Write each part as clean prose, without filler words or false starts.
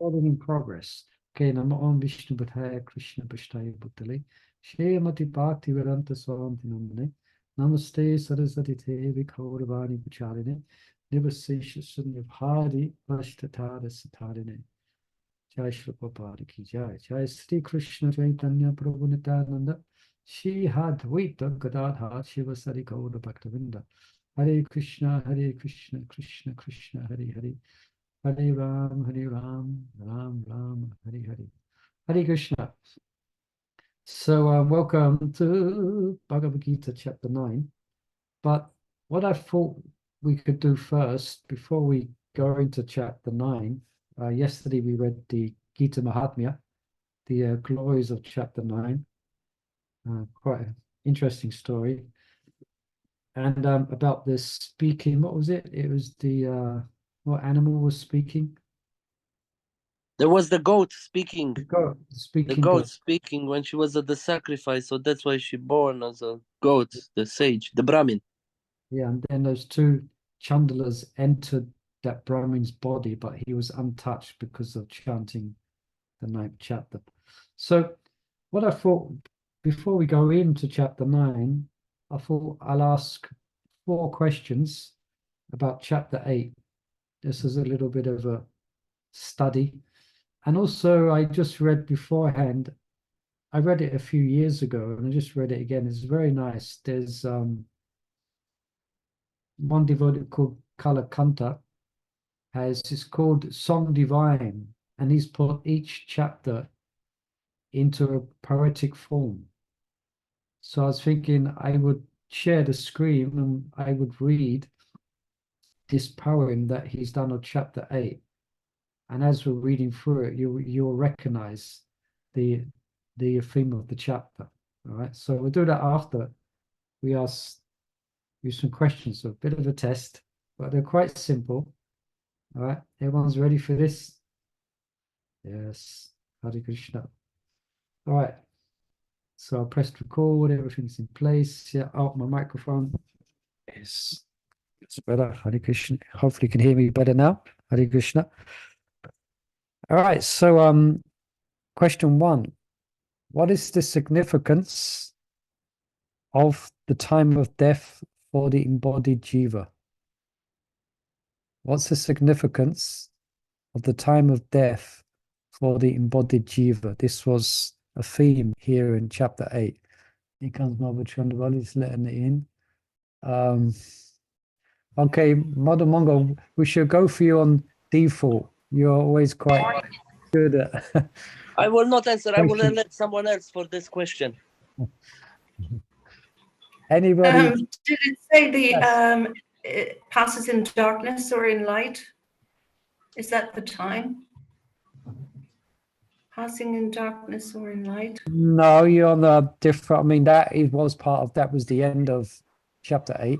Recording in progress. Okay, Namo Om Vishnu Padhaya Krishna Pashtaya Bhutale. Shrimati Bhakti Vedanta Swanti Namane. Namaste Saraswati Devi Kauravani Pacharine. Nivasesha Sunyabhari Vashtatara Satarine. Jai Shri Prabhupada Ki Jai. Jai Sri Krishna Chaitanya Prabhu Nityananda. Shri Advaita Gadadha Shiva Sari Gaura Bhaktavinda. Hare Krishna, Krishna Krishna, Hare Hare. Hare Ram, Ram Ram, Hare Hare. Hare Krishna. So welcome to Bhagavad Gita chapter 9. But what I thought we could do first, before we go into chapter 9, yesterday we read the Gita Mahatmya, the glories of chapter 9. Quite an interesting story. And about this speaking, what was it? It was the, what animal was speaking? There was the goat speaking. The goat speaking when she was at the sacrifice, so that's why she born as a goat, the sage, the Brahmin. Yeah, and then those two Chandalas entered that Brahmin's body, but he was untouched because of chanting the 9th chapter. So what I thought, before we go into chapter 9, I thought I'll ask 4 questions about chapter 8. This is a little bit of a study. And also, I just read beforehand, I read it a few years ago, and I just read it again. It's very nice. There's one devotee called Kalakanta, it's called Song Divine, and he's put each chapter into a poetic form. So I was thinking I would share the screen and I would read this poem that he's done on chapter 8. And as we're reading through it, you'll recognize the theme of the chapter. All right. So we'll do that after we ask you some questions. So a bit of a test, but they're quite simple. All right. Everyone's ready for this? Yes. Hare Krishna. All right. So I pressed record, everything's in place. Yeah. Oh, my microphone is better. Hare Krishna. Hopefully you can hear me better now. Hare Krishna. All right. So question 1. What is the significance of the time of death for the embodied jiva? What's the significance of the time of death for the embodied jiva? This was a theme here in chapter 8. Here comes Mother Chandravali, he's letting it in. Okay, Mother Mongo, we should go for you on default. You're always quite good at I will not answer. I will let someone else for this question. Anybody? Did it say it passes in darkness or in light? Is that the time? Passing in darkness or in light? No, you're on the different. I mean, that was the end of chapter 8.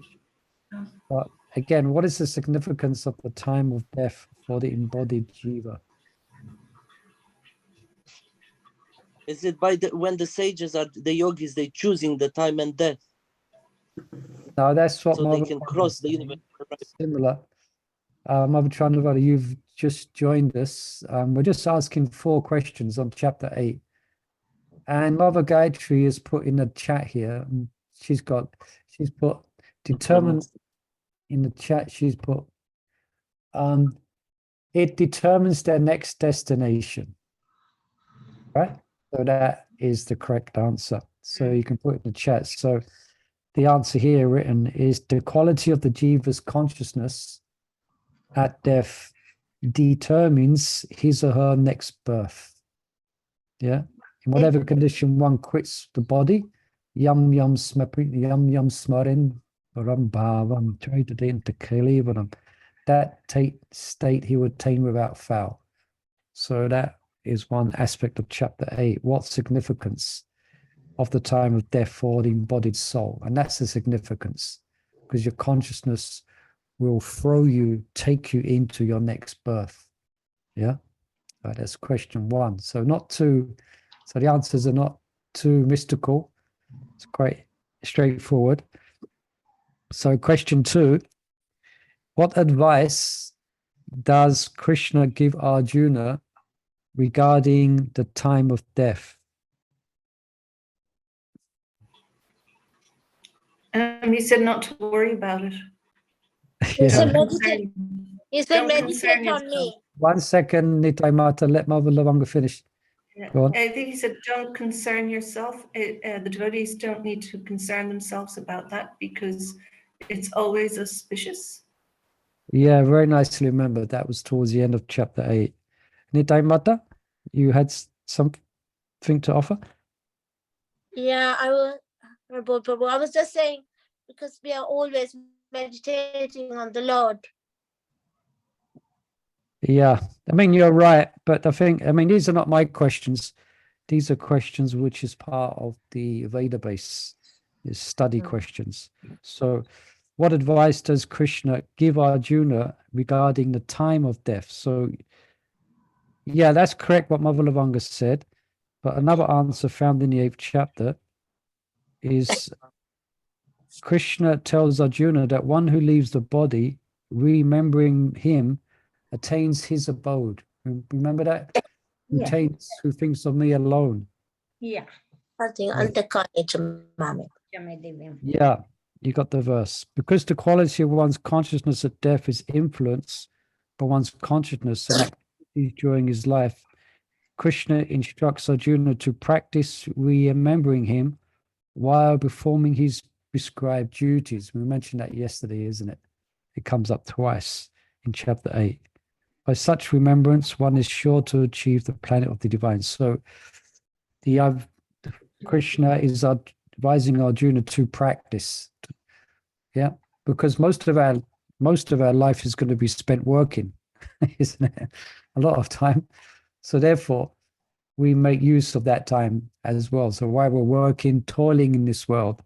Oh. But again, what is the significance of the time of death for the embodied jiva? Is it by when the sages are the yogis, they choosing the time and death? No, that's what so they can cross the universe. Similar. Mother Chandravali, you've just joined us. We're just asking 4 questions on chapter 8. And Mother Gayatri has put in the chat here, she's put determined in the chat, she's put, it determines their next destination, right? So that is the correct answer. So you can put it in the chat. So the answer here written is the quality of the jiva's consciousness at death determines his or her next birth. Yeah. In whatever condition one quits the body, yam smarin varam bhavam traitadinta kalivaram, that state he would attain without fail. So that is one aspect of chapter 8. What significance of the time of death for the embodied soul? And that's the significance, because your consciousness will take you into your next birth. Yeah. Right, that's question 1. So the answers are not too mystical. It's quite straightforward. So question 2, what advice does Krishna give Arjuna regarding the time of death. He said not to worry about it. He said Yeah. meditate. He said Don't concern meditate on yourself. me. 1 second, Nitai Mata, let Mother Lavanga finish. Yeah. Go on. I think he said, don't concern yourself. The devotees don't need to concern themselves about that because it's always auspicious. Yeah, very nicely remembered. That was towards the end of chapter 8. Nitai Mata, you had something to offer? Yeah, I was just saying, because we are always meditating on the Lord. Yeah, I mean, you're right. But I mean, these are not my questions. These are questions which is part of the Veda base, is study questions. So what advice does Krishna give Arjuna regarding the time of death? So yeah, that's correct what Mother Lavanga said. But another answer found in the 8th chapter is Krishna tells Arjuna that one who leaves the body, remembering him, attains his abode. Remember that? Yeah. Who thinks of me alone. Yeah. Yeah, you got the verse. Because the quality of one's consciousness at death is influenced by one's consciousness and activities during his life, Krishna instructs Arjuna to practice remembering him while performing his prescribed duties. We mentioned that yesterday, isn't it? It comes up twice in chapter 8. By such remembrance, one is sure to achieve the planet of the divine. So the Krishna is advising Arjuna to practice. Yeah, because most of our life is going to be spent working, isn't it? A lot of time. So therefore, we make use of that time as well. So while we're working, toiling in this world,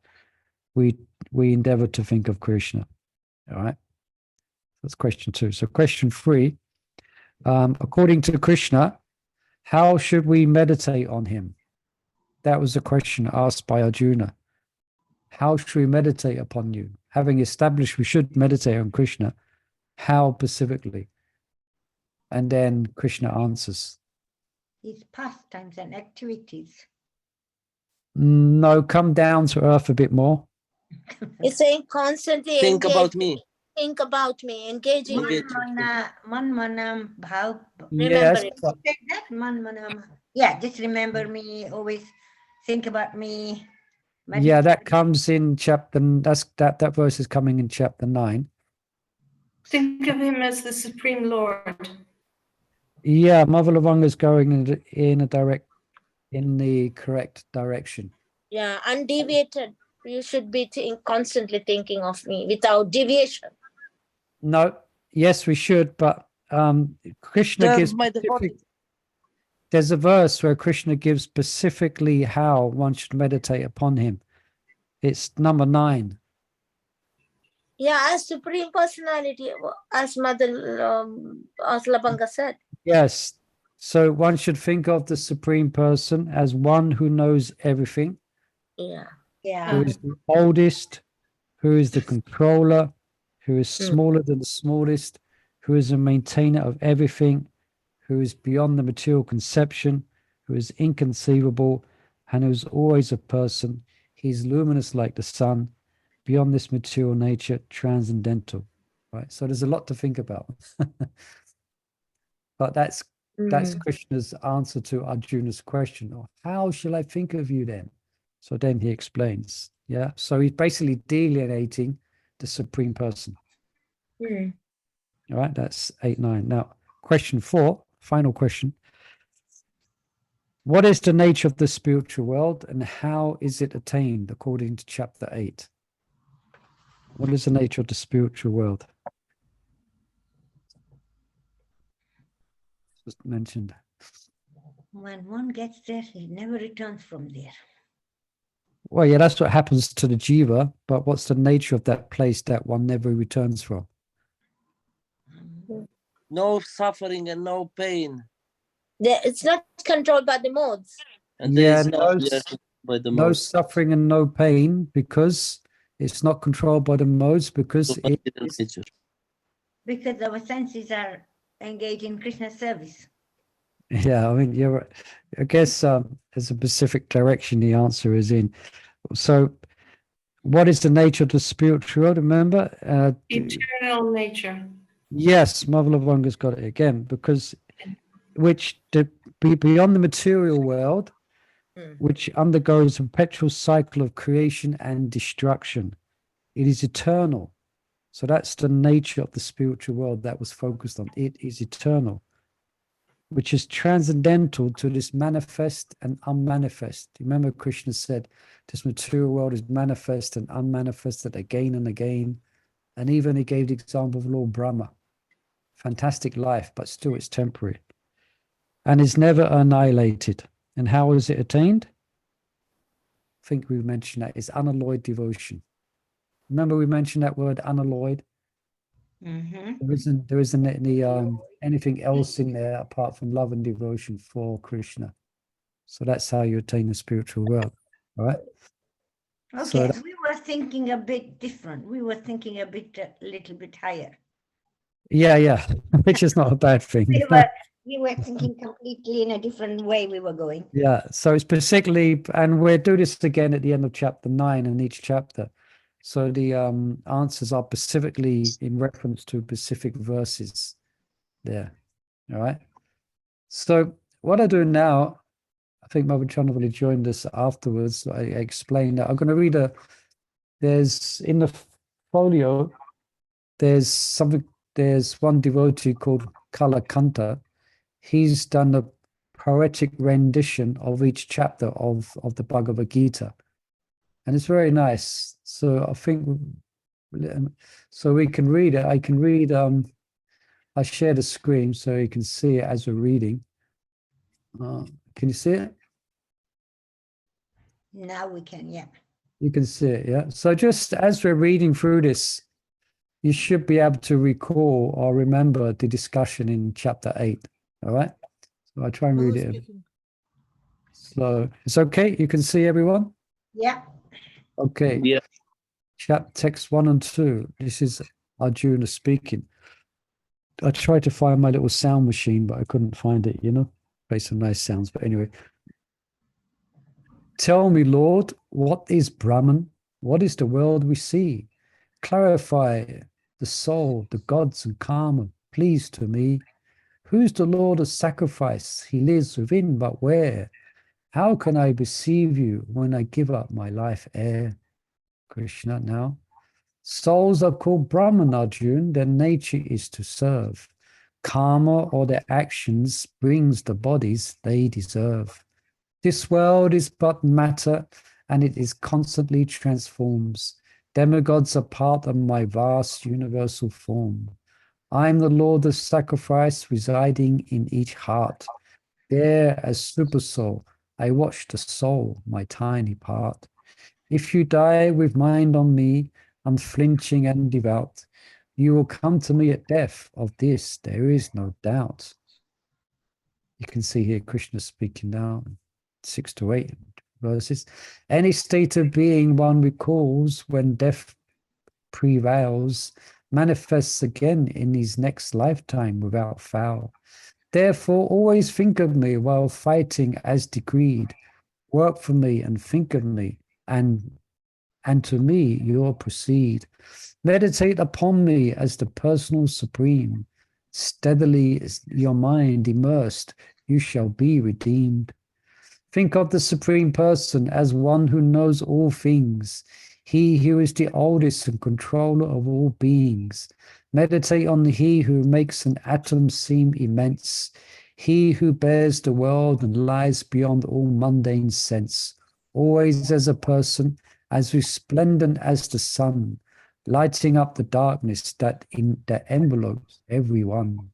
we endeavor to think of Krishna. All right. That's question 2. So question 3, according to Krishna, how should we meditate on him? That was a question asked by Arjuna. How should we meditate upon you? Having established we should meditate on Krishna, how specifically? And then Krishna answers. His pastimes and activities. No, come down to earth a bit more. He's saying constantly Think about me. Think about me, engaging. Man manam bhav. Yes. Remember it. Take that man manam. Yeah, just remember me. Always think about me. Yeah, that comes in chapter. That verse is coming in chapter 9. Think of him as the Supreme Lord. Yeah, Mother Lavanga is going in the correct direction. Yeah, undeviated. You should be constantly thinking of me without deviation. No, yes, we should, but Krishna gives. There's a verse where Krishna gives specifically how one should meditate upon him. It's number 9. Yeah, as Supreme Personality, as Mother Lavanga said. Yes. So one should think of the Supreme Person as one who knows everything. Yeah. Yeah. Who is the oldest, who is the controller, who is smaller than the smallest, who is a maintainer of everything, who is beyond the material conception, who is inconceivable, and who is always a person. He's luminous like the sun, beyond this material nature, transcendental. Right. So there's a lot to think about. But that's Krishna's answer to Arjuna's question. Oh, how shall I think of you then? So then he explains. Yeah. So he's basically delineating the Supreme Person. All right. That's 8, 9. Now, question 4, final question. What is the nature of the spiritual world and how is it attained according to chapter 8? What is the nature of the spiritual world? Just mentioned. When one gets there, he never returns from there. Well, yeah, that's what happens to the jiva, but what's the nature of that place that one never returns from? No suffering and no pain. It's not controlled by the modes. And Yeah, by the no modes. suffering and no pain because it's not controlled by the modes because it is, Because our senses are engaged in Krishna's service. Yeah, I mean, you're. I guess there's a specific direction the answer is in. So, what is the nature of the spiritual world? Remember, Eternal nature. yes, Mother Lavanga's got it again because which beyond the material world, which undergoes a perpetual cycle of creation and destruction. It is eternal. So that's the nature of the spiritual world that was focused on. It is eternal, which is transcendental to this manifest and unmanifest. Remember, Krishna said this material world is manifest and unmanifested again and again. And even he gave the example of Lord Brahma. Fantastic life, but still it's temporary. And is never annihilated. And how is it attained? I think we mentioned that. It's unalloyed devotion. Remember we mentioned that word unalloyed? There isn't any anything else in there apart from love and devotion for Krishna. So that's how you attain the spiritual world. All right. Okay, we were thinking a bit different. We were thinking a little bit higher. Yeah, which is not a bad thing. We were thinking completely in a different way we were going. Yeah, so it's particularly, and we'll do this again at the end of chapter 9 in each chapter. So the answers are specifically in reference to specific verses there. All right. So what I do now, I think Mother Chandravali joined us afterwards. I explained that I'm going to read there's in the folio, there's one devotee called Kalakanta. He's done a poetic rendition of each chapter of the Bhagavad Gita. And it's very nice. So I think, so we can read it. I can read, I share the screen so you can see it as we're reading. Can you see it? Now we can, yeah. You can see it, yeah. So just as we're reading through this, you should be able to recall or remember the discussion in chapter 8. All right. So I try and read it. So it's okay. You can see everyone. Yeah. Okay. Yeah. Text 1 and 2. This is Arjuna speaking. I tried to find my little sound machine, but I couldn't find it. Play some nice sounds. But anyway. Tell me, Lord, what is Brahman? What is the world we see? Clarify the soul, the gods and karma, please to me. Who's the Lord of sacrifice? He lives within, but where? How can I receive you when I give up my life air? Krishna now. Souls are called Brahman, Arjuna. Their nature is to serve. Karma or their actions brings the bodies they deserve. This world is but matter, and it is constantly transforms. Demigods are part of my vast universal form. I am the Lord of sacrifice residing in each heart. There, as super soul, I watch the soul, my tiny part. If you die with mind on me, unflinching and devout, you will come to me at death. Of this there is no doubt. You can see here Krishna speaking now, 6 to 8 verses. Any state of being one recalls when death prevails, manifests again in his next lifetime without fail. Therefore, always think of me while fighting as decreed. Work for me and think of me, and to me you'll proceed. Meditate upon me as the personal supreme. Steadily is your mind immersed, you shall be redeemed. Think of the Supreme Person as one who knows all things, he who is the oldest and controller of all beings. Meditate on he who makes an atom seem immense, he who bears the world and lies beyond all mundane sense, always as a person, as resplendent as the sun, lighting up the darkness that envelopes everyone.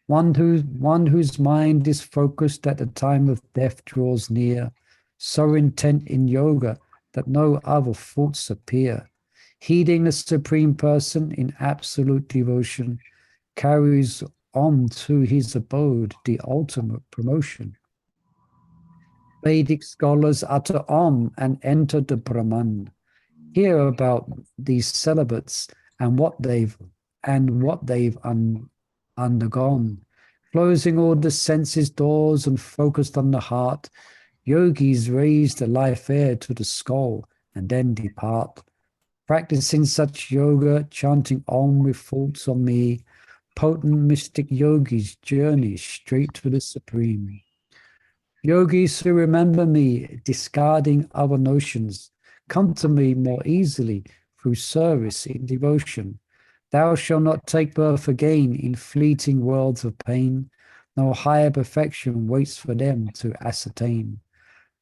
One whose mind is focused at the time of death draws near, so intent in yoga that no other thoughts appear. Heeding the Supreme Person in absolute devotion, carries on to his abode the ultimate promotion. Vedic scholars utter Om and enter the Brahman. Hear about these celibates and what they've undergone. Closing all the senses doors and focused on the heart, yogis raise the life air to the skull and then depart. Practicing such yoga, chanting Om with thoughts on me, potent mystic yogis journey straight to the Supreme. Yogis who remember me, discarding other notions, come to me more easily through service in devotion. Thou shalt not take birth again in fleeting worlds of pain. No higher perfection waits for them to ascertain.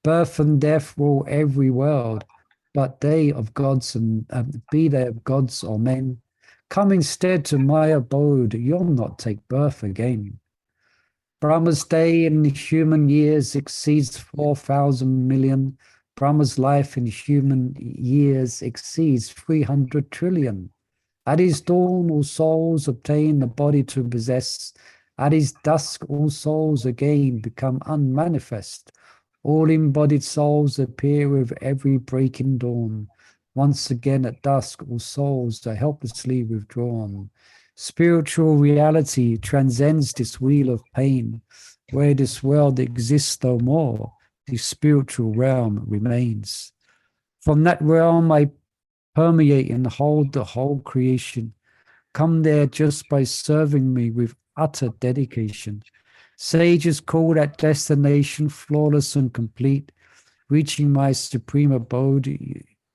Birth and death rule every world, but they of gods and be they of gods or men. Come instead to my abode, you'll not take birth again. Brahma's day in human years exceeds 4,000 million. Brahma's life in human years exceeds 300 trillion. At his dawn, all souls obtain the body to possess. At his dusk, all souls again become unmanifest. All embodied souls appear with every breaking dawn. Once again at dusk, all souls are helplessly withdrawn. Spiritual reality transcends this wheel of pain. Where this world exists no more, the spiritual realm remains. From that realm I permeate and hold the whole creation. Come there just by serving me with utter dedication. Sages call that destination flawless and complete. Reaching my supreme abode,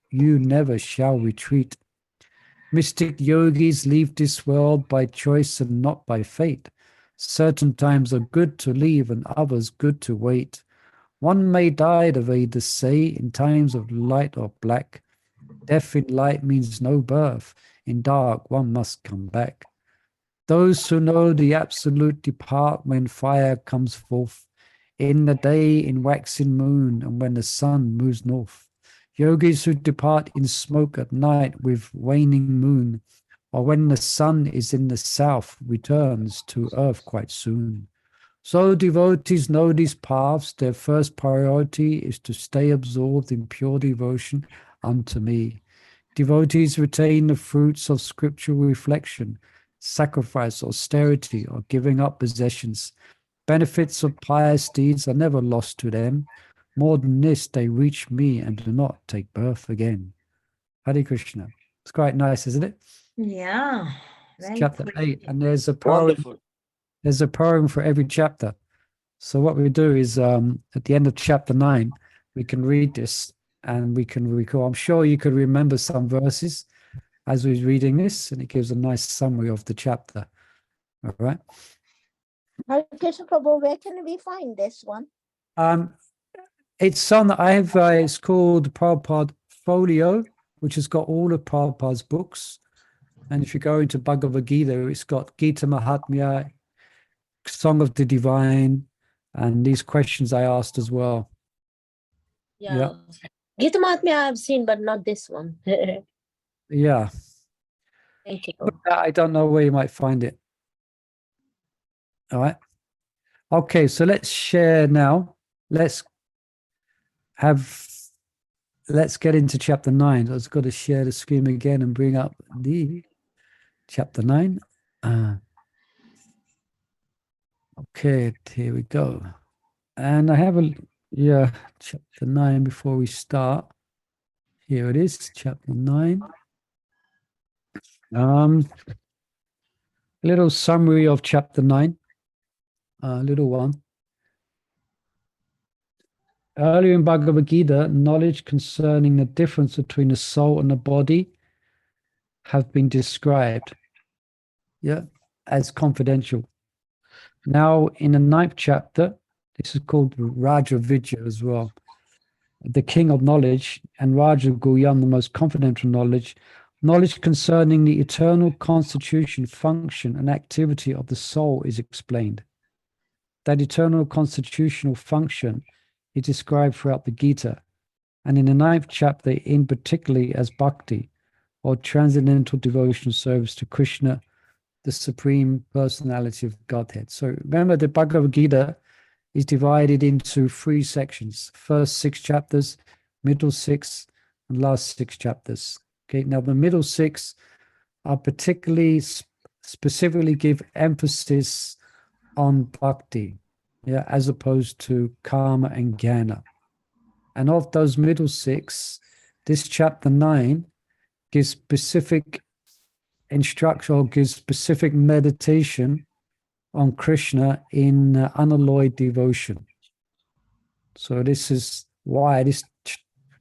you never shall retreat. Mystic yogis leave this world by choice and not by fate. Certain times are good to leave and others good to wait. One may die, the Vedas say, in times of light or black. Death in light means no birth. In dark, one must come back. Those who know the absolute depart when fire comes forth. In the day, in waxing moon, and when the sun moves north. Yogis who depart in smoke at night with waning moon, or when the sun is in the south, returns to earth quite soon. So devotees know these paths. Their first priority is to stay absorbed in pure devotion unto me. Devotees retain the fruits of scriptural reflection, sacrifice, austerity, or giving up possessions. Benefits of pious deeds are never lost to them. More than this, they reach me and do not take birth again. Hare Krishna. It's quite nice, isn't it? Yeah. It's Very chapter cool. 8, and there's a poem. Wonderful. There's a poem for every chapter. So what we do is at the end of chapter 9, we can read this and we can recall. I'm sure you could remember some verses as we're reading this, and it gives a nice summary of the chapter. All right. Hare Krishna Prabhu, where can we find this one? It's on, I have, it's called Prabhupada Folio, which has got all of Prabhupada's books. And if you go into Bhagavad Gita, it's got Gita Mahatmya, Song of the Divine, and these questions I asked as well. Yeah. Gita Mahatmya I've seen, but not this one. Yeah. Thank you. I don't know where you might find it. All right. Okay, so let's share now. Let's get into chapter 9. I've got to share the screen again and bring up the chapter 9. Okay, here we go. And I have chapter 9 before we start. Here it is, chapter 9. A little summary of chapter 9. A little one. Earlier in Bhagavad Gita, knowledge concerning the difference between the soul and the body have been described, as confidential. Now, in the 9th chapter, this is called Raja Vidya as well, the king of knowledge, and Raja Guhyam, the most confidential knowledge concerning the eternal constitution, function, and activity of the soul is explained. That eternal constitutional function is described throughout the Gita, and in the 9th chapter, in particularly as bhakti, or transcendental devotional service to Krishna, the Supreme Personality of Godhead. So remember, the Bhagavad Gita is divided into 3 sections: first 6 chapters, middle 6, and last 6 chapters. Okay, now the middle 6 are particularly specifically give emphasis on bhakti, yeah, as opposed to karma and jnana. And of those middle six, this chapter 9 gives specific instruction or gives specific meditation on Krishna in unalloyed devotion. So this is why this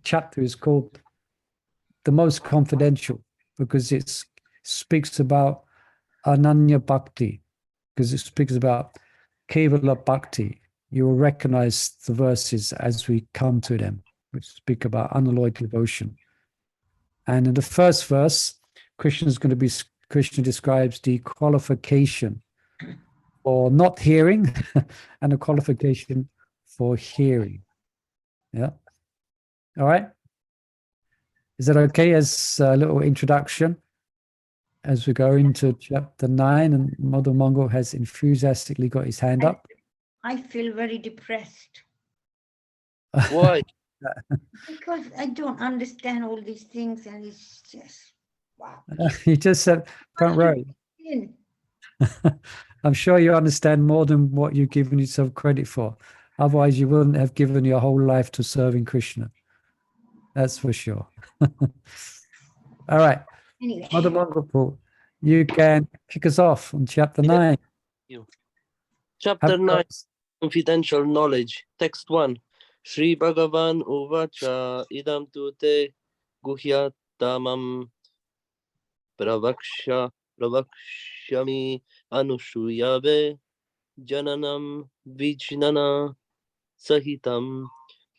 chapter is called the most confidential, because it speaks about Ananya Bhakti, because it speaks about Kevala Bhakti. You will recognize the verses as we come to them, which speak about unalloyed devotion. And in the first verse, Krishna describes the qualification for not hearing and a qualification for hearing. Yeah. All right. Is that okay as a little introduction as we go into chapter 9? And Mother Mongol has enthusiastically got his hand up. I feel very depressed Why? because I don't understand all these things, and it's just wow. You just said front row. In. I'm sure you understand more than what you've given yourself credit for. Otherwise, you wouldn't have given your whole life to serving Krishna. That's for sure. All right. Anyway, Mother Mongol, you can kick us off on chapter 9. Chapter 9, Confidential Knowledge. Text 1. Sri Bhagavan Uvacha Idam tu te guhyatamam pravakshyami anushuyave jananam vijnana sahitam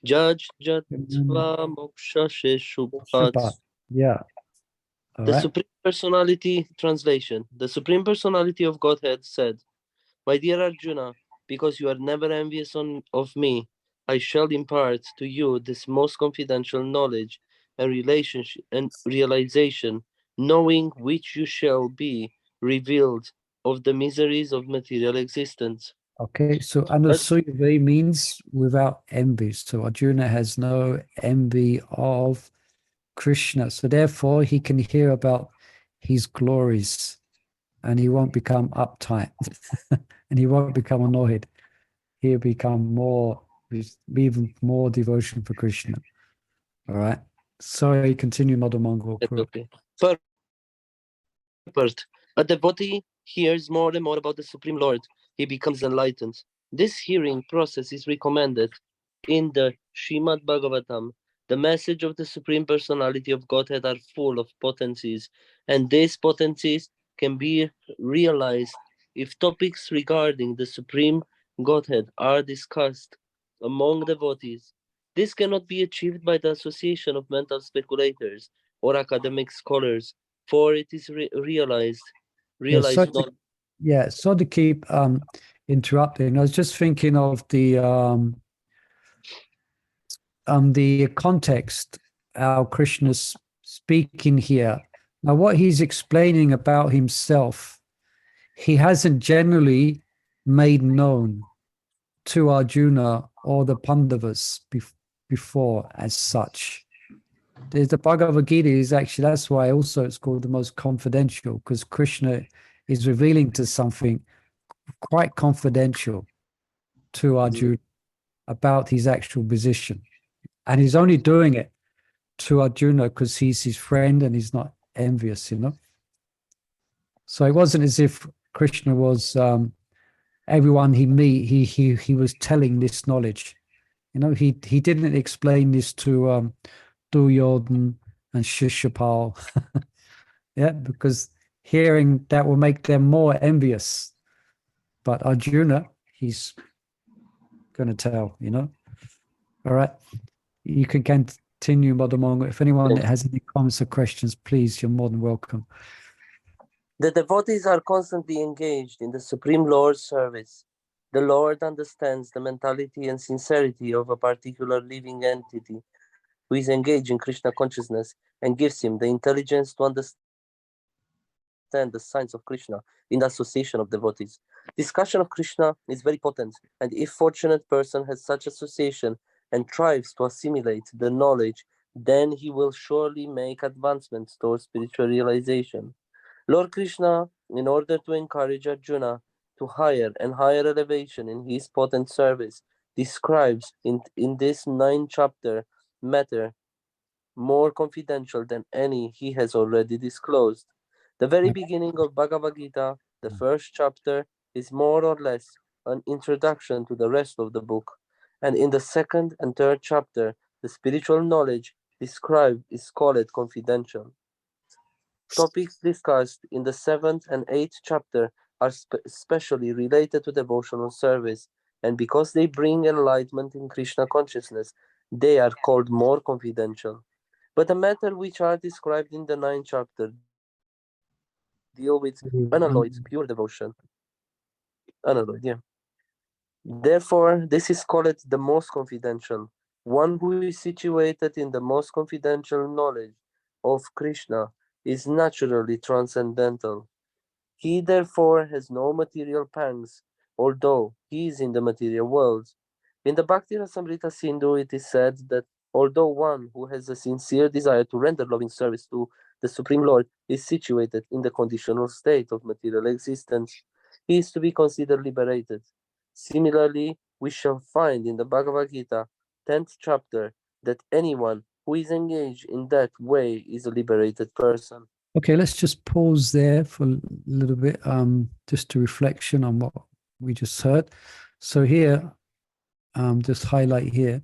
jajatva moksha shubhat. Yeah. All The right. Supreme Personality translation. The Supreme Personality of Godhead said, "My dear Arjuna, because you are never envious of me, I shall impart to you this most confidential knowledge and relationship and realization, knowing which you shall be revealed of the miseries of material existence." Okay, so anusuyave means without envy. So Arjuna has no envy of Krishna. So therefore he can hear about his glories and he won't become uptight and he won't become annoyed. He'll become more, even more devotion for Krishna. All right. Sorry, continue, Mother Mongol. Okay. Purport. A devotee hears more and more about the Supreme Lord. He becomes enlightened. This hearing process is recommended in the Srimad Bhagavatam. The message of the Supreme Personality of Godhead are full of potencies, and these potencies can be realized if topics regarding the Supreme Godhead are discussed among devotees. This cannot be achieved by the association of mental speculators or academic scholars, for it is realized So to keep interrupting, I was just thinking of the context how Krishna's speaking here. Now, what he's explaining about himself, he hasn't generally made known to Arjuna or the Pandavas before as such. There's the Bhagavad Gita is actually, that's why also it's called the most confidential, because Krishna is revealing to something quite confidential to Arjuna about his actual position. And he's only doing it to Arjuna because he's his friend and he's not envious, you know. So it wasn't as if Krishna was everyone he meet, he was telling this knowledge. You know, he didn't explain this to Duryodhan and Shishapal. Yeah, because hearing that will make them more envious. But Arjuna, he's going to tell, you know. All right. You can continue, Mother Mongol. If anyone has any comments or questions, please, you're more than welcome. The devotees are constantly engaged in the Supreme Lord's service. The Lord understands the mentality and sincerity of a particular living entity who is engaged in Krishna consciousness and gives him the intelligence to understand the signs of Krishna in the association of devotees. Discussion of Krishna is very potent, and if fortunate person has such association and strives to assimilate the knowledge, then he will surely make advancements towards spiritual realization. Lord Krishna, in order to encourage Arjuna to higher and higher elevation in his potent service, describes in this 9th chapter matter more confidential than any he has already disclosed. The very beginning of Bhagavad Gita, the 1st chapter, is more or less an introduction to the rest of the book. And in the 2nd and 3rd chapter, the spiritual knowledge described is called confidential. Topics discussed in the 7th and 8th chapter are especially related to devotional service, and because they bring enlightenment in Krishna consciousness, they are called more confidential. But the matter which are described in the 9th chapter deal with unalloyed, pure devotion. Unalloyed, yeah. Therefore, this is called the most confidential. One who is situated in the most confidential knowledge of Krishna is naturally transcendental. He therefore has no material pangs, although he is in the material world. In the Bhakti Rasamrita Sindhu, it is said that although one who has a sincere desire to render loving service to the Supreme Lord is situated in the conditional state of material existence, he is to be considered liberated. Similarly, we shall find in the Bhagavad Gita, 10th chapter, that anyone who is engaged in that way is a liberated person. Okay, let's just pause there for a little bit, just a reflection on what we just heard. So here, just highlight here,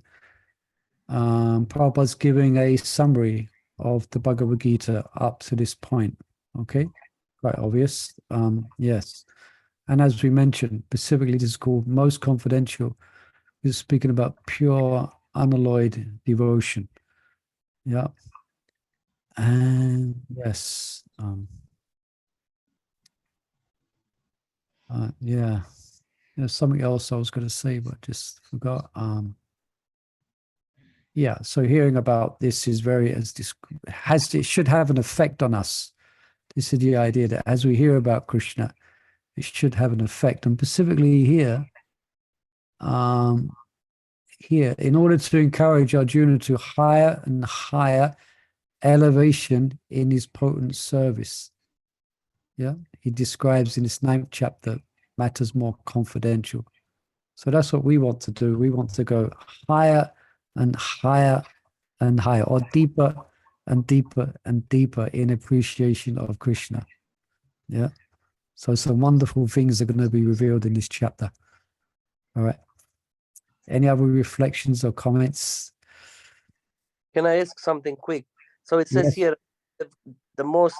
Prabhupada's giving a summary of the Bhagavad Gita up to this point. Okay, quite obvious. Yes, and as we mentioned, specifically, this is called most confidential. He's speaking about pure, unalloyed devotion. Yeah, and yes, yeah, there's something else I was going to say, but just forgot. Yeah, so hearing about this is very, it should have an effect on us. This is the idea that as we hear about Krishna, it should have an effect. And specifically here, in order to encourage Arjuna to higher and higher elevation in his potent service. Yeah, he describes in this 9th chapter matters more confidential. So that's what we want to do. We want to go higher and higher and higher, or deeper and deeper and deeper in appreciation of Krishna. Yeah. So some wonderful things are going to be revealed in this chapter. All right. Any other reflections or comments? Can I ask something quick? So it says Yes. here, the most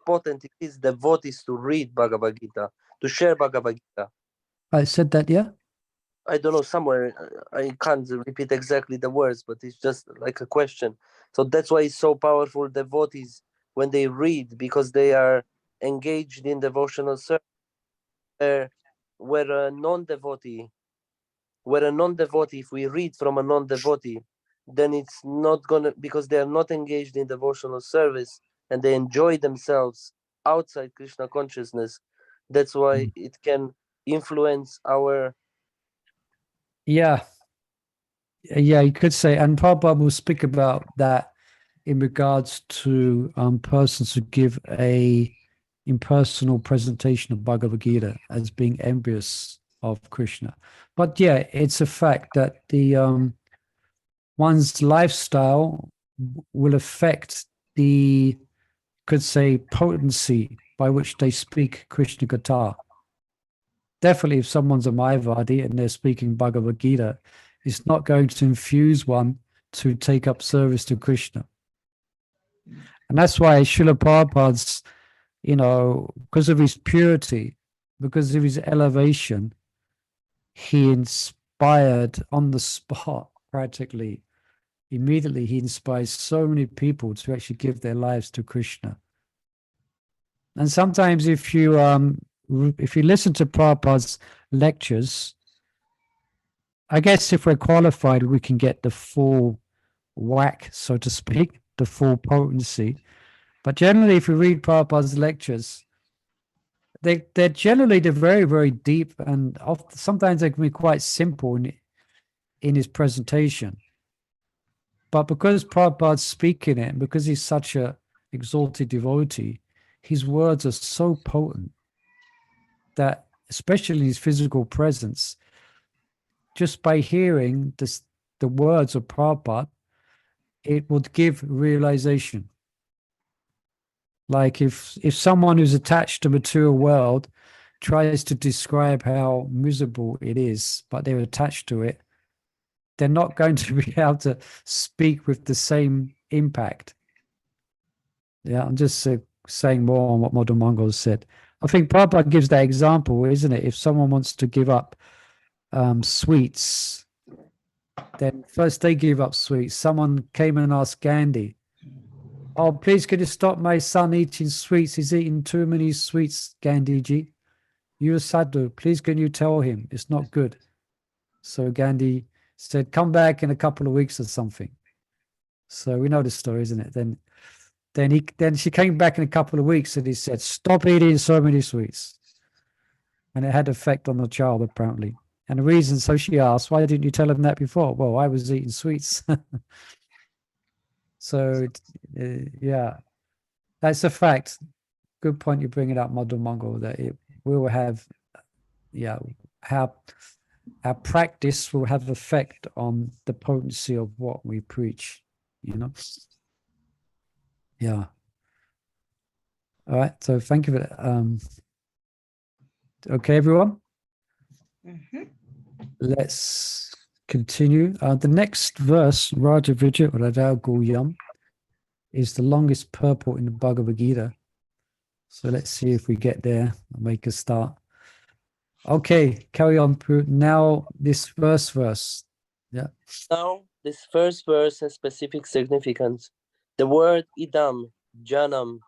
potent is devotees to read Bhagavad Gita, to share Bhagavad Gita. I said that, yeah? I don't know, somewhere, I can't repeat exactly the words, but it's just like a question. So that's why it's so powerful, devotees, when they read, because they are engaged in devotional service, where a non-devotee, if we read from a non-devotee, then it's not gonna, because they are not engaged in devotional service and they enjoy themselves outside Krishna consciousness. That's why it can influence our. Yeah. Yeah, you could say, and Prabhupada will speak about that in regards to persons who give a impersonal presentation of Bhagavad Gita as being envious of Krishna. But yeah, it's a fact that the one's lifestyle will affect the, could say, potency by which they speak Krishna Katha. Definitely, if someone's a Mayavadi and they're speaking Bhagavad Gita, it's not going to infuse one to take up service to Krishna. And that's why Srila Prabhupada's, because of his purity, because of his elevation, he inspired on the spot, practically. Immediately, he inspires so many people to actually give their lives to Krishna. And sometimes if you listen to Prabhupada's lectures, I guess if we're qualified, we can get the full whack, so to speak, the full potency. But generally, if you read Prabhupada's lectures, they're very, very deep, and sometimes they can be quite simple in his presentation. But because Prabhupada's speaking it, and because he's such a exalted devotee, his words are so potent that especially in his physical presence, just by hearing the words of Prabhupada, it would give realization. Like if someone who's attached to material world tries to describe how miserable it is, but they're attached to it, they're not going to be able to speak with the same impact. Yeah, I'm just saying more on what Modern Mongols said. I think Prabhupada gives that example, isn't it? If someone wants to give up sweets, then first they give up sweets. Someone came and asked Gandhi, "Oh, please, could you stop my son eating sweets? He's eating too many sweets, Gandhiji. You sadhu, please can you tell him it's not good?" So Gandhi said, "Come back in a couple of weeks or something." So we know the story, isn't it? Then she came back in a couple of weeks and he said, "Stop eating so many sweets." And it had effect on the child, apparently. And the reason, so she asked, "Why didn't you tell him that before?" "Well, I was eating sweets." So, yeah, that's a fact. Good point you bring it up, Modern Mongol, that it will have, yeah, how our practice will have effect on the potency of what we preach, you know? Yeah. All right. So thank you for that. Okay, everyone. Mhm. Let's continue. The next verse, Raja Vijay Radha Guyam, is the longest purport in the Bhagavad Gita. So let's see if we get there and make a start. Okay, carry on. Now, this first verse. Yeah. Now, this first verse has specific significance. The word idam, janam,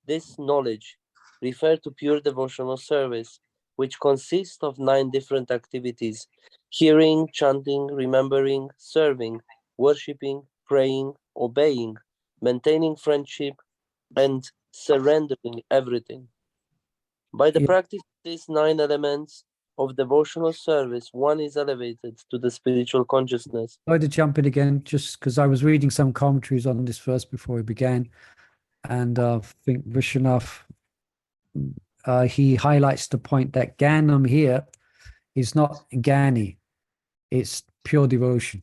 this knowledge, refer to pure devotional service, which consists of 9 different activities: hearing, chanting, remembering, serving, worshipping, praying, obeying, maintaining friendship, and surrendering everything. By the Yeah. practice of these 9 elements of devotional service, one is elevated to the spiritual consciousness. Sorry to jump in again, just because I was reading some commentaries on this verse before we began, and I think Vishwanath, he highlights the point that Ganam here is not Gani, it's pure devotion.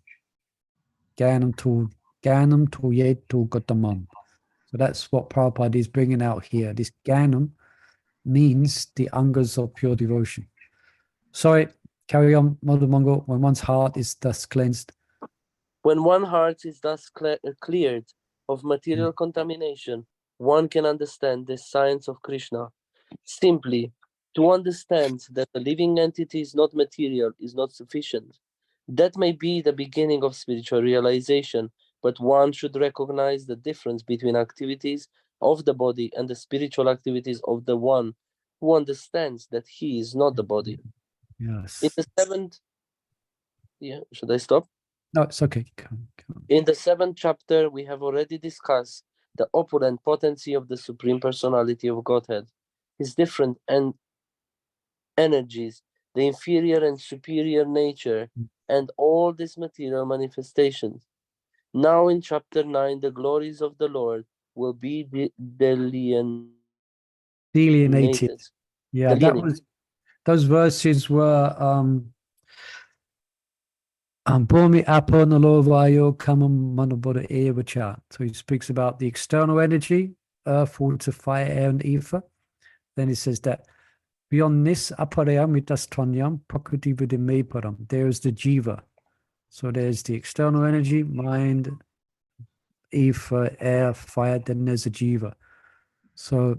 Ganam to Yed to Gatamam. So that's what Prabhupada is bringing out here. This Ganam means the angas of pure devotion. Sorry, carry on, Mother Mongol. When one's heart is thus cleansed. When one heart is thus cleared of material contamination, one can understand the science of Krishna. Simply, to understand that a living entity is not material is not sufficient. That may be the beginning of spiritual realization, but one should recognize the difference between activities of the body and the spiritual activities of the one who understands that he is not the body. Yes. In the 7th, should I stop? No, it's okay. Come. In the 7th chapter, we have already discussed the opulent potency of the Supreme Personality of Godhead, his different energies, the inferior and superior nature, and all these material manifestations. Now in chapter 9, the glories of the Lord will be delineated. Yeah, those verses were Bhumi Apanalovayo Kamam Manaboda Evacha. So he speaks about the external energy, earth, water, fire, air, and ether. Then he says that beyond this, aparayam mitastanyam prakriti vidimeparam. There's the jiva. So there's the external energy, mind, ether, air, fire, then there's a jiva. So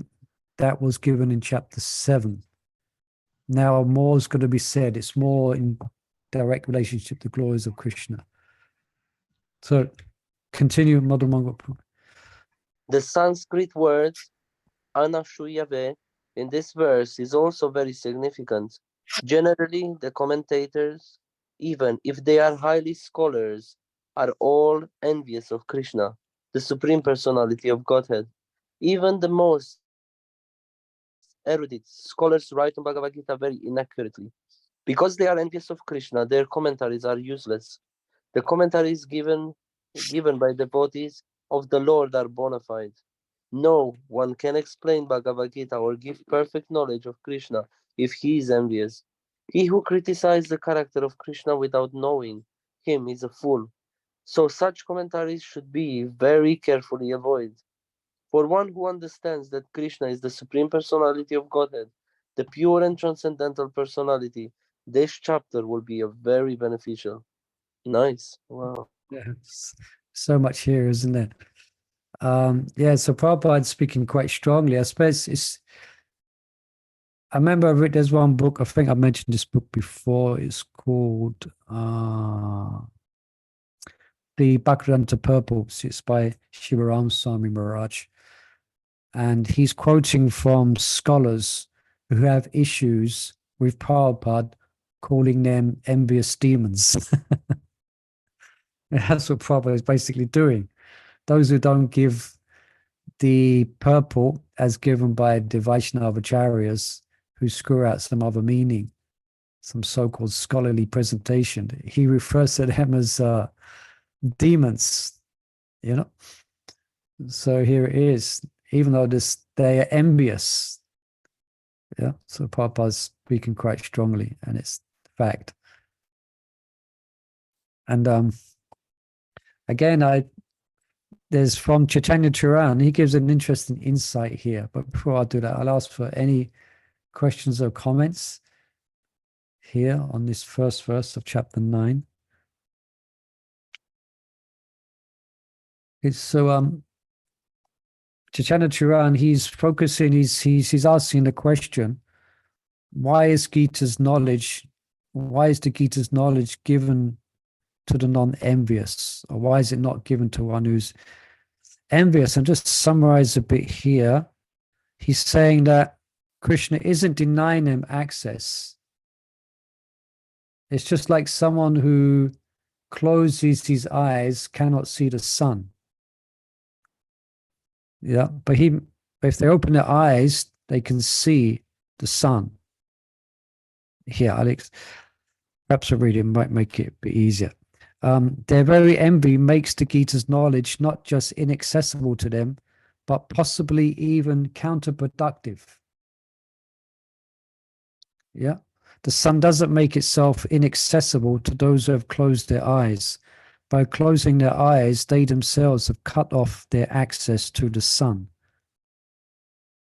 that was given in chapter 7. Now more is going to be said. It's more in direct relationship to the glories of Krishna. So continue, Mother Mongol. The Sanskrit word anashuyave in this verse is also very significant. Generally, the commentators, even if they are highly scholars, are all envious of Krishna, the Supreme Personality of Godhead. Even the most erudite scholars write on Bhagavad Gita very inaccurately. Because they are envious of Krishna, their commentaries are useless. The commentaries given by devotees of the Lord are bona fide. No one can explain Bhagavad Gita or give perfect knowledge of Krishna if he is envious. He who criticizes the character of Krishna without knowing him is a fool. So such commentaries should be very carefully avoided. For one who understands that Krishna is the Supreme Personality of Godhead, the pure and transcendental personality, this chapter will be a very beneficial. Nice. Wow. Yeah, so much here, isn't there? Yeah, so Prabhupada's speaking quite strongly. I suppose I remember there's one book, I think I mentioned this book before, it's called The Bhaktivedanta Purpose. It's by Shivaram Swami Maharaj. And he's quoting from scholars who have issues with Prabhupada, calling them envious demons. And that's what Prabhupada is basically doing. Those who don't give the purport as given by the Vaishnava acharyas who screw out some other meaning, some so-called scholarly presentation, he refers to them as demons, you know. So here it is, even though they are envious. Yeah, so Prabhupada's speaking quite strongly, and it's fact. And again, there's from Chaitanya Charan, he gives an interesting insight here. But before I do that, I'll ask for any questions or comments here on this first verse of chapter 9. It's so Chaitanya Charan, he's focusing, he's asking the question, why is the Gita's knowledge given to the non-envious? Or why is it not given to one who's envious? And just to summarize a bit here, he's saying that Krishna isn't denying him access. It's just like someone who closes his eyes cannot see the sun. Yeah, but if they open their eyes, they can see the sun. Here, Alex, perhaps a reading might make it a bit easier. Their very envy makes the Gita's knowledge not just inaccessible to them, but possibly even counterproductive. Yeah, the sun doesn't make itself inaccessible to those who have closed their eyes. By closing their eyes, they themselves have cut off their access to the sun.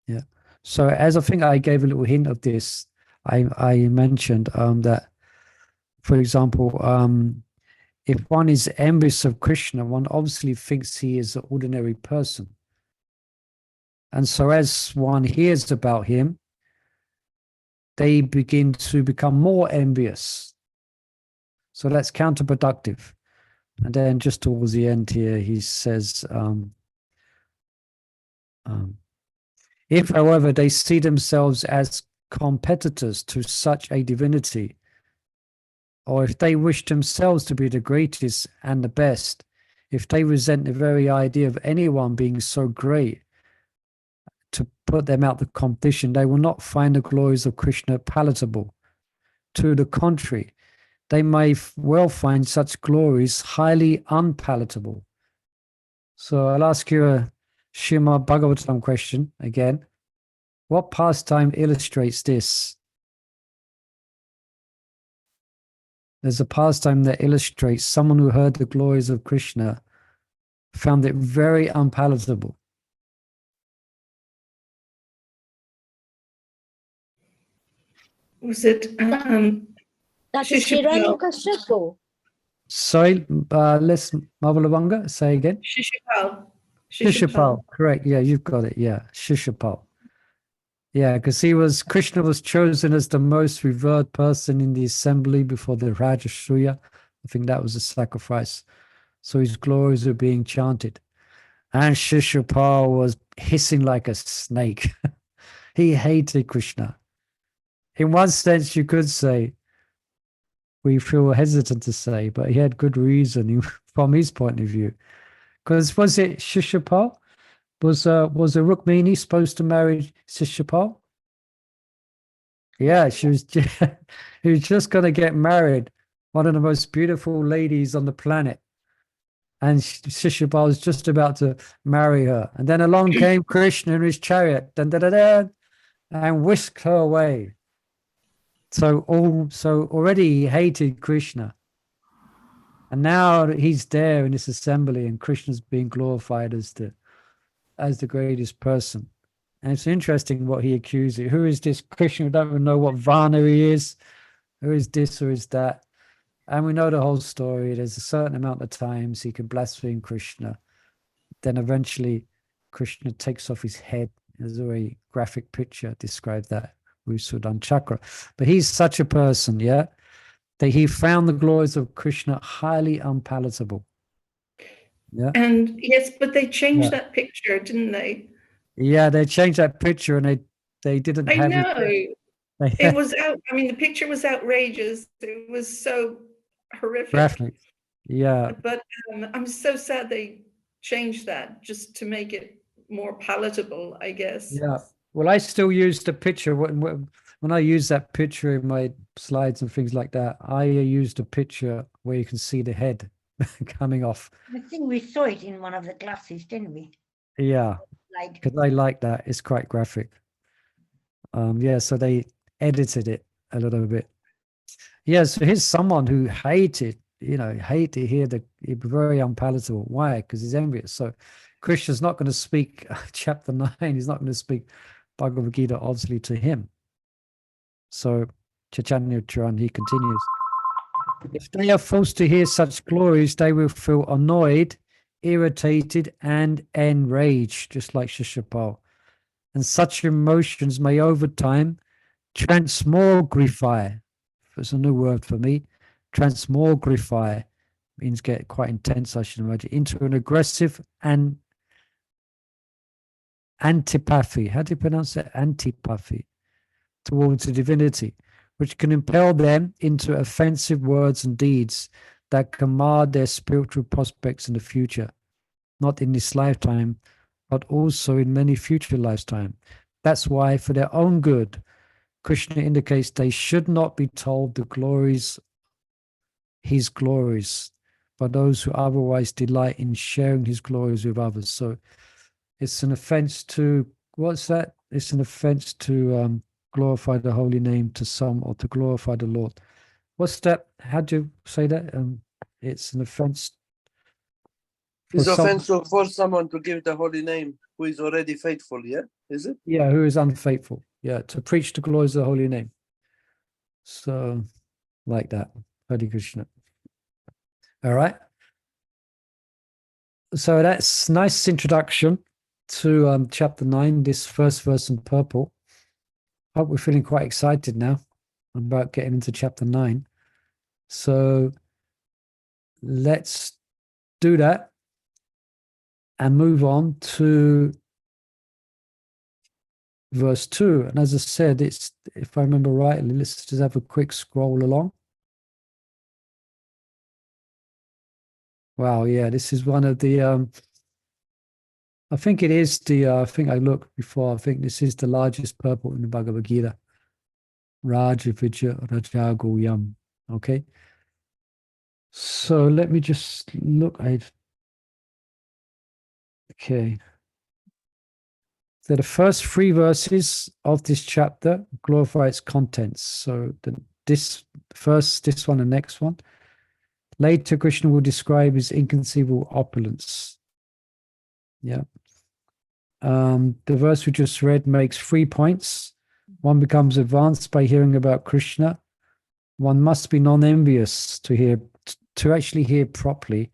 Yeah. So as I think I gave a little hint of this, I mentioned that, for example, if one is envious of Krishna, one obviously thinks he is an ordinary person. And so as one hears about him, they begin to become more envious. So that's counterproductive. And then just towards the end here, he says, if, however, they see themselves as competitors to such a divinity, or if they wish themselves to be the greatest and the best, if they resent the very idea of anyone being so great to put them out the competition, they will not find the glories of Krishna palatable. To the contrary, they may well find such glories highly unpalatable. So I'll ask you a Srimad Bhagavatam question again. What pastime illustrates this? There's a pastime that illustrates someone who heard the glories of Krishna found it very unpalatable. Was it That is Shishupal? Hiranyakashipu. Sorry, let's Mavalabanga, say again. Shishupal. Shishupal, correct. Yeah, you've got it. Yeah, Shishupal. Yeah, because Krishna was chosen as the most revered person in the assembly before the Rajasuya. I think that was a sacrifice. So his glories were being chanted. And Shishupal was hissing like a snake. He hated Krishna. In one sense, you could say, we feel hesitant to say, but he had good reason from his point of view. Because was it Shishupal? Was a Rukmini supposed to marry Shishupal? Yeah, she was he was just going to get married, one of the most beautiful ladies on the planet. and Shishupal was just about to marry her. And then along came Krishna in his chariot, dun, dun, dun, dun, and whisked her away. So already he hated Krishna. And now he's there in this assembly, and Krishna's being glorified as the greatest person. And it's interesting what he accuses. Who is this Krishna? We don't even know what Varna he is. Who is this or is that? And we know the whole story. There's a certain amount of times he can blaspheme Krishna. Then eventually Krishna takes off his head. There's a very graphic picture described that with Sudan Chakra. But he's such a person, yeah, that he found the glories of Krishna highly unpalatable. Yeah. And yes, but they changed Yeah. that picture, didn't they? Yeah, they changed that picture and they didn't I have know. it. It was out. I mean, the picture was outrageous. It was so horrific. Graphic. Yeah. But I'm so sad they changed that just to make it more palatable, I guess. Yeah. Well, I still use the picture when I use that picture in my slides and things like that. I used a picture where you can see the head coming off. I think we saw it in one of the classes, didn't we? Yeah, Like, because I like that. It's quite graphic. Yeah, so they edited it a little bit. Yeah, so here's someone who hated, hate to hear very unpalatable. Why? Because he's envious. So Krishna's not going to speak chapter 9. He's not going to speak Bhagavad Gita, obviously, to him. So Chaitanya Charan, he continues. If they are forced to hear such glories, they will feel annoyed, irritated, and enraged, just like Shishupal. And such emotions may over time transmogrify. It's a new word for me. Transmogrify means get quite intense, I should imagine, into an aggressive and antipathy. How do you pronounce that? Antipathy towards the divinity, which can impel them into offensive words and deeds that can mar their spiritual prospects in the future, not in this lifetime, but also in many future lifetimes. That's why, for their own good, Krishna indicates they should not be told the glories, his glories, but those who otherwise delight in sharing his glories with others. So it's an offense to, what's that? It's an offense to glorify the holy name to some, or to glorify the Lord. What's that? How do you say that? It's an offense. It's offensive for someone to give the holy name who is already faithful, yeah? Is it? Yeah, who is unfaithful. Yeah, to preach the glories of the holy name. So, like that. Hare Krishna. All right. So that's nice introduction to chapter 9, this first verse in purple. Hope we're feeling quite excited now about getting into chapter 9. So let's do that and move on to verse 2. And as I said, it's, if I remember rightly, let's just have a quick scroll along. Wow, yeah, this is one of the I think it is the I think I looked before, I think this is the largest purple in the Bhagavad Gita. Rajavijja Rajagoyam. Okay. So let me just look at, okay. So the first 3 verses of this chapter glorify its contents. So this one, and next one. Later, Krishna will describe his inconceivable opulence. Yeah. The verse we just read makes 3 points. One becomes advanced by hearing about Krishna. One must be non-envious to actually hear properly.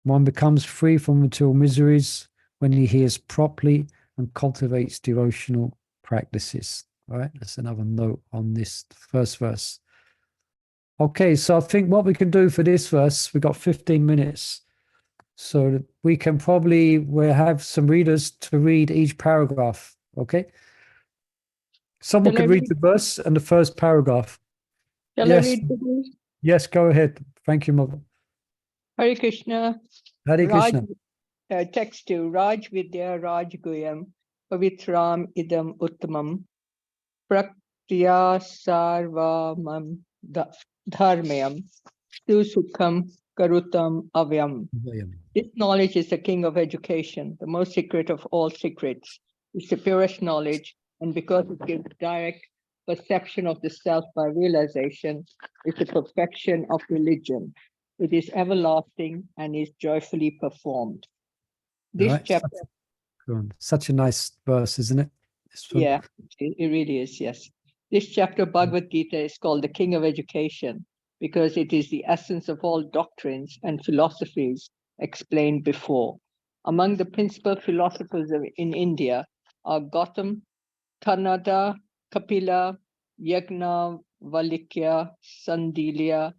One becomes free from material miseries when he hears properly and cultivates devotional practices. All right, that's another note on this first verse. Okay, so I think what we can do for this verse, we've got 15 minutes. So we can we'll have some readers to read each paragraph. Okay. Someone could read the verse and the first paragraph. Shall Yes. I read the verse? Yes, go ahead. Thank you, Mother. Hare Krishna. Hare Krishna. Text 2. Raj Vidya Raj Guyam Pavitram Idam Uttamam Prakriya Sarvamam Dharmayam Tu Sukham Karutam Avyam. This knowledge is the king of education, the most secret of all secrets. It's the purest knowledge, and because it gives direct perception of the self by realization, it's the perfection of religion. It is everlasting and is joyfully performed. This Right. chapter, Such a nice verse, isn't it? This one. yeah, it really is, yes. This chapter of Bhagavad Gita is called the king of education because it is the essence of all doctrines and philosophies explained before. Among the principal philosophers in India are Gautam, Kanada, Kapila, Yagna, Valikya, Sandilya,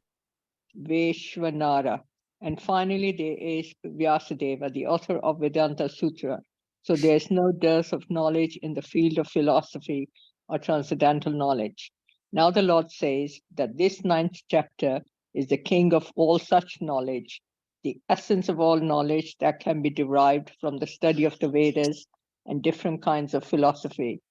Veshwanara. And finally, there is Vyasadeva, the author of Vedanta Sutra. So there's no dearth of knowledge in the field of philosophy or transcendental knowledge. Now the Lord says that this 9th chapter is the king of all such knowledge, the essence of all knowledge that can be derived from the study of the Vedas and different kinds of philosophy.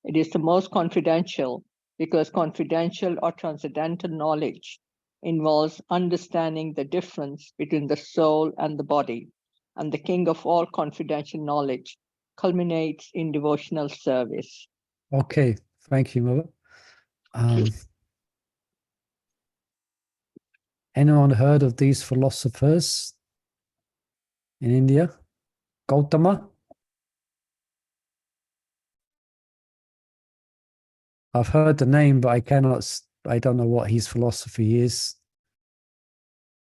It is the most confidential because confidential or transcendental knowledge involves understanding the difference between the soul and the body, and the king of all confidential knowledge culminates in devotional service. Okay, thank you, Mother. Anyone heard of these philosophers in India? Gautama? I've heard the name, but I don't know what his philosophy is.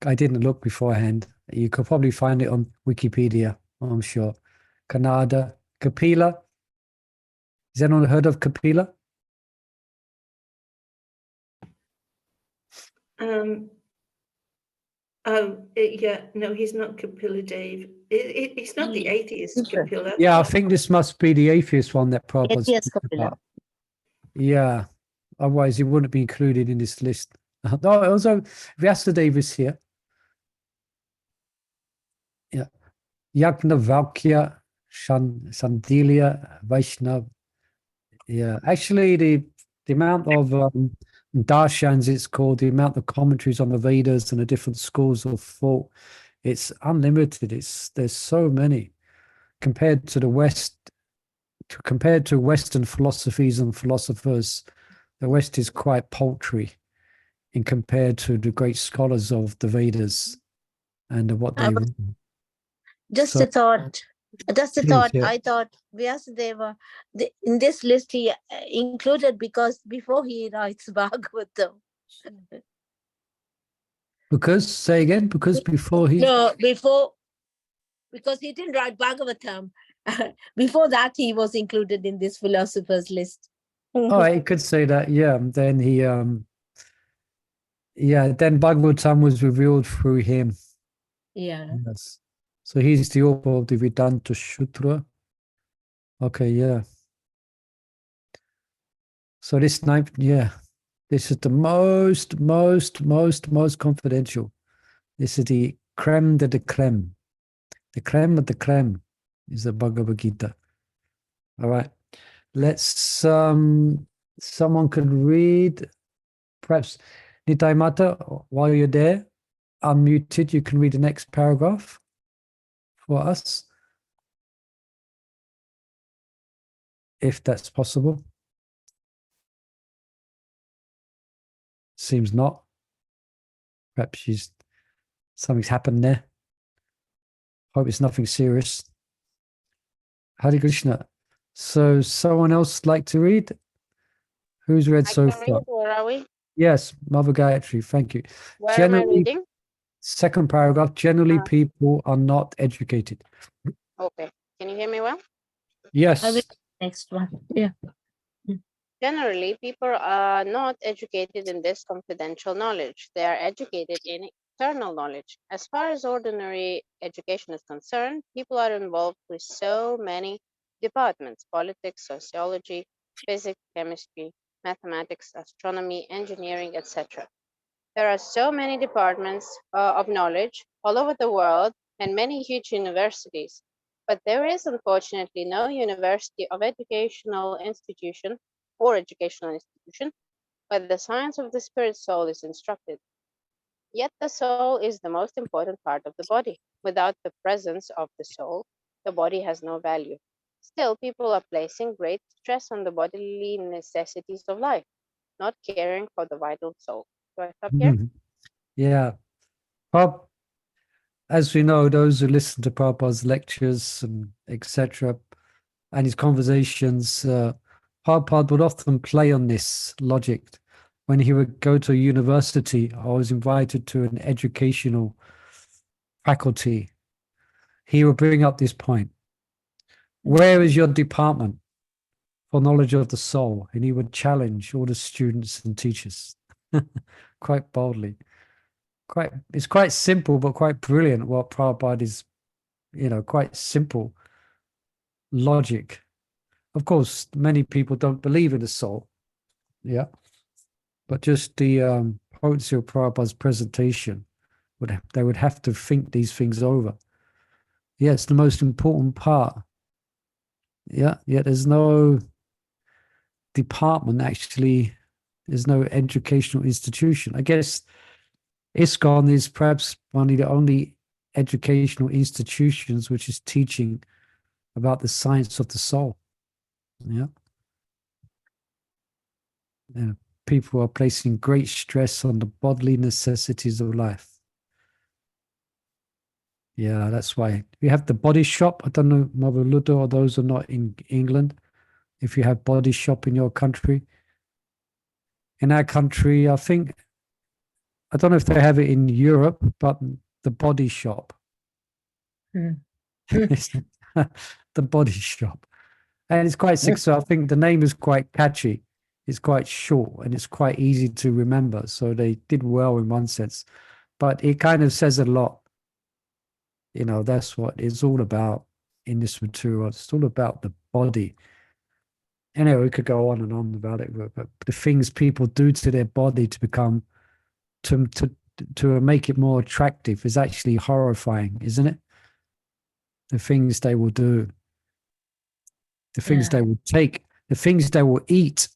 I didn't look beforehand. You could probably find it on Wikipedia, I'm sure. Kanada, Kapila. Has anyone heard of Kapila? Yeah, no, he's not Kapila Dave. He's not the atheist Kapila. Yeah, I think this must be the atheist one that Prabhupada's Yes, speaking Kapila. about. Yeah, otherwise he wouldn't be included in this list. No, also Vyasadeva is here. Yeah, Yagnavalkya, Sandilya, Vaishnav. Yeah, actually, the amount of darshans, it's called, the amount of commentaries on the Vedas and the different schools of thought, it's unlimited. There's so many compared to the West. Compared to Western philosophies and philosophers, the West is quite paltry in compared to the great scholars of the Vedas and what they. Just So- a thought. Just a Please, thought. yeah. I thought Vyasadeva, in this list he included because before he writes Bhagavatam. Because, say again, because before he. No, because he didn't write Bhagavatam. Before that, he was included in this philosopher's list. Oh, I could say that, yeah. Then he, then Bhagavatam was revealed through him. Yeah. Yes. So he's the author of the Vedanta Sutra. Okay, yeah. So this ninth, yeah, this is the most confidential. This is the creme de la creme. The creme of the creme is the Bhagavad Gita. All right. Let's, someone could read, perhaps Nitai Mata, while you're there, unmuted, you can read the next paragraph for us, if that's possible. Seems not. Perhaps something's happened there. Hope it's nothing serious. Hare Krishna. So someone else like to read? Who's read I so can far? read. Where are we? Yes, Mother Gayatri, thank you. Where am I reading? Second paragraph, generally Ah. people are not educated. Okay. Can you hear me well? Yes. I will next one. Yeah. Generally, people are not educated in this confidential knowledge. They are educated in external knowledge. As far as ordinary education is concerned, people are involved with so many departments: politics, sociology, physics, chemistry, mathematics, astronomy, engineering, etc. There are so many departments of knowledge all over the world and many huge universities. But there is unfortunately no university of educational institution or educational institution where the science of the spirit soul is instructed. Yet the soul is the most important part of the body. Without the presence of the soul, the body has no value. Still, people are placing great stress on the bodily necessities of life, not caring for the vital soul. Do I stop here? Yeah. Prab- as we know, those who listen to Prabhupada's lectures and etc., and his conversations, Prabhupada would often play on this logic. When he would go to a university, I was invited to an educational faculty, he would bring up this point. Where is your department for knowledge of the soul? And he would challenge all the students and teachers quite boldly. It's quite simple, but quite brilliant what Prabhupada is, quite simple logic. Of course, many people don't believe in the soul. Yeah. But just the potency of Prabhupada's presentation, they would have to think these things over. Yeah, it's the most important part. Yeah, there's no department actually, there's no educational institution. I guess ISKCON is perhaps one of the only educational institutions which is teaching about the science of the soul. Yeah. People are placing great stress on the bodily necessities of life. Yeah, that's why we have the body shop. I don't know, Mother Ludo, or those who are not in England, if you have body shop in your country. In our country, I don't know if they have it in Europe, but the body shop. The body shop. And it's quite successful. I think the name is quite catchy. It's quite short and it's quite easy to remember. So they did well in one sense, but it kind of says a lot. That's what it's all about in this material. It's all about the body. Anyway, we could go on and on about it, but the things people do to their body to become, to make it more attractive is actually horrifying, isn't it? The things they will do, the things they will take, the things they will eat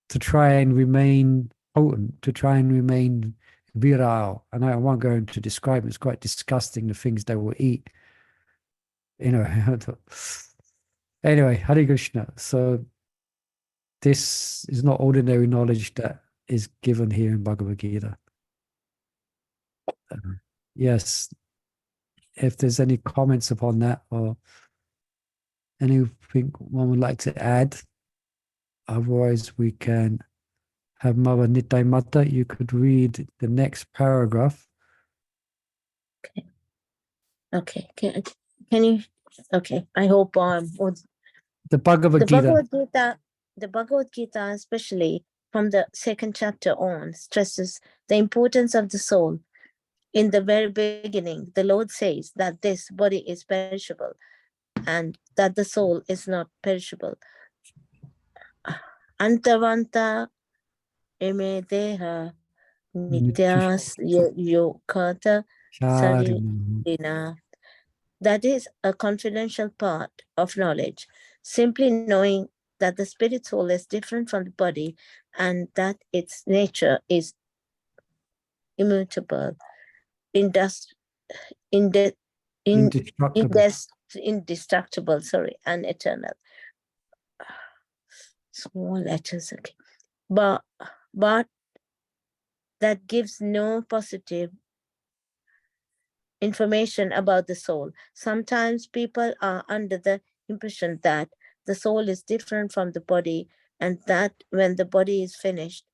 to try and remain potent, to try and remain virile. And I won't go into describe it. It's quite disgusting, the things they will eat. Anyway, Hare Krishna. So this is not ordinary knowledge that is given here in Bhagavad Gita. Yes. If there's any comments upon that or anything one would like to add, otherwise we can have Mother Nitai Mata. You could read the next paragraph. Okay. Can you? Okay. I hope The Bhagavad Gita. The Bhagavad Gita, especially from the second chapter on, stresses the importance of the soul. In the very beginning, the Lord says that this body is perishable and that the soul is not perishable. Antavanta eme deha nityas yokata sarina. That is a confidential part of knowledge. Simply knowing that the spirit soul is different from the body and that its nature is immutable, indestructible, and eternal. Small letters, okay. But that gives no positive information about the soul. Sometimes people are under the impression that the soul is different from the body and that when the body is finished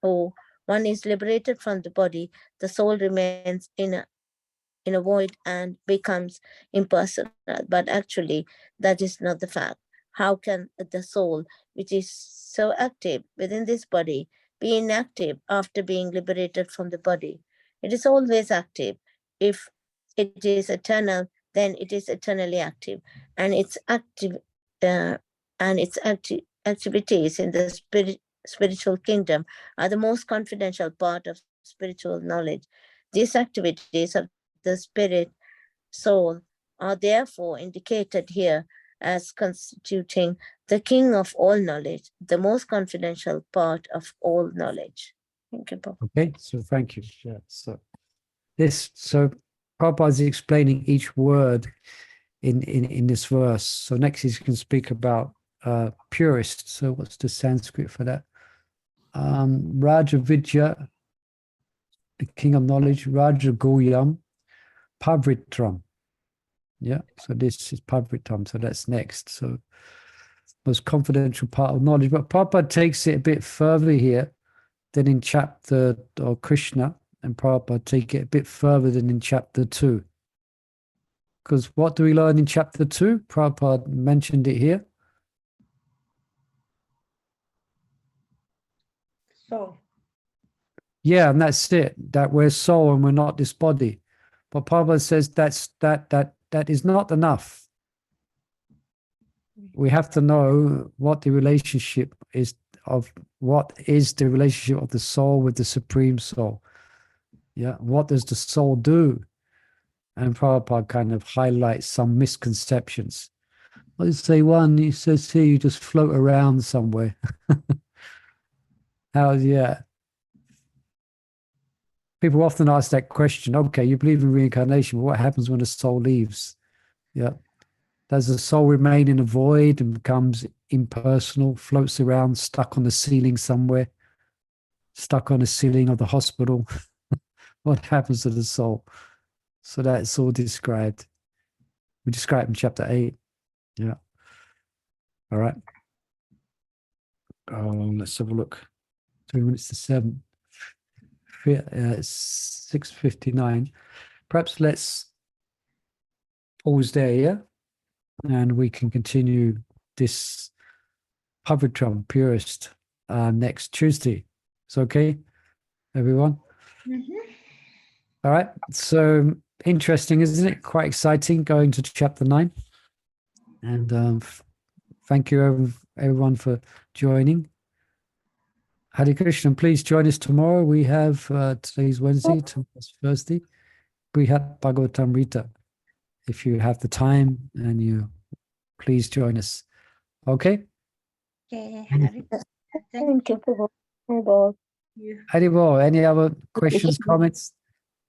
or one is liberated from the body, the soul remains in a void and becomes impersonal. But actually, that is not the fact. How can the soul, which is so active within this body, be inactive after being liberated from the body? It is always active. If it is eternal, then it is eternally active, and its activities in the spiritual kingdom are the most confidential part of spiritual knowledge. These activities of the spirit soul are therefore indicated here as constituting the king of all knowledge, the most confidential part of all knowledge. Thank you, Prabhupada. Okay, so thank you. Yeah, so Prabhupada is explaining each word in this verse. So next he's going to speak about purest. So what's the Sanskrit for that? Raja Vidya, the king of knowledge, Raja Goyam, Pavitram. Yeah, so this is Pavitram, so that's next. So most confidential part of knowledge. But Prabhupada takes it a bit further here than in chapter, or Krishna, and Prabhupada take it a bit further than in chapter 2. Because what do we learn in chapter 2? Prabhupada mentioned it here. So, Yeah, and that's it. That we're soul and we're not this body. But Prabhupada says that is not enough. We have to know what the relationship is of the soul with the Supreme Soul. Yeah, what does the soul do? And Prabhupada kind of highlights some misconceptions. Let's say one, he says here you just float around somewhere. Yeah. People often ask that question, okay, you believe in reincarnation, but what happens when the soul leaves? Yeah. Does the soul remain in a void and becomes impersonal, floats around, stuck on the ceiling somewhere, stuck on the ceiling of the hospital? What happens to the soul? So that's all described. We describe in chapter 8. Yeah. All right. Let's have a look. 3 minutes to 7. 6:59. Perhaps let's pause there, yeah? And we can continue this Pavitram Purest next Tuesday. It's okay, everyone? All right. So interesting, isn't it? Quite exciting going to chapter 9. And thank you, everyone, for joining. Hare Krishna, please join us tomorrow. We have, today's Wednesday, tomorrow's Thursday. We have Bhagavatamrita. If you have the time and you please join us. Okay? okay. Thank you, Prabhupada. Haribol, any other questions, comments?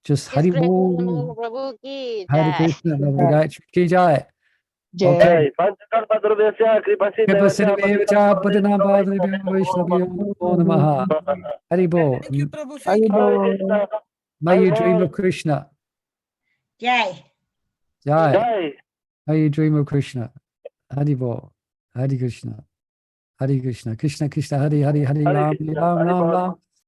Just Yes, Krishna Haribol. Prabhu ki Hare jai. Krishna, Hare Gayatri Ki Jai. Jai. Okay. Panchakalpadruvesya Kripasinaveva Padinam Bhavnabhyam Vaishnavayam Namo Namaha. Haribol. Thank you, Prabhu. Hare Thank you. Bol. May you dream of Krishna. Jai. Jai. Jai. May you dream of Krishna. Haribol. Hare Krishna. Hare Krishna. Krishna Krishna Hare Hare Hare Hare Ram Krishna. Ram Hare Ram Bol. Ram.